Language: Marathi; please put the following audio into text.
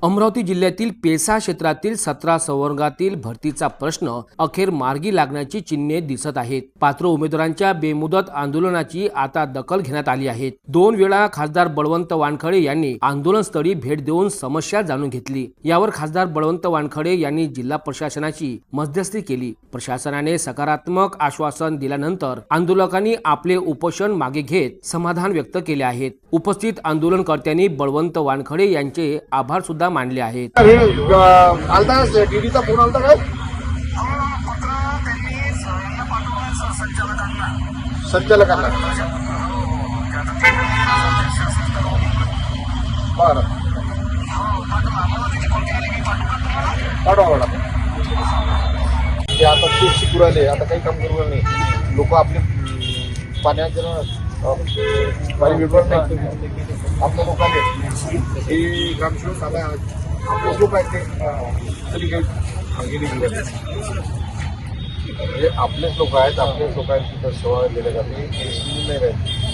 अमरावती जिल्ह्यातील पेसा क्षेत्रातील 17 संवर्गातील भरतीचा प्रश्न अखेर मार्गी लागण्याची चिन्हे दिसत आहेत। पात्र उमेदवारांच्या बेमुदत आंदोलनाची आता दखल घेण्यात आली आहे। 2 वेळा खासदार बळवंत वानखडे यांनी आंदोलनस्थळी भेट देऊन समस्या जाणून घेतली। यावर खासदार बळवंत वानखडे यांनी जिल्हा प्रशासनाची मध्यस्थी केली। प्रशासनाने सकारात्मक आश्वासन दिल्यानंतर आंदोलकांनी आपले उपोषण मागे घेत समाधान व्यक्त केले आहेत। उपस्थित आंदोलनकर्त्यांनी बळवंत वानखडे यांचे आभार सुद्धा मानले आहेत। आलता डीडीचा फोन आलता काय संचालकांना? बरं पाठवा ते आता ते शिकू राहिले, आता काही काम करू नाही लोक आपले पाण्याचं पाणी विभाग नाही आपल्या लोकांनी हे ग्रामसेवक आता आपले लोक आहेत ते म्हणजे आपलेच लोक आहेत, आपल्याच लोकांची सेवा दिल्या जाते नाही राहत।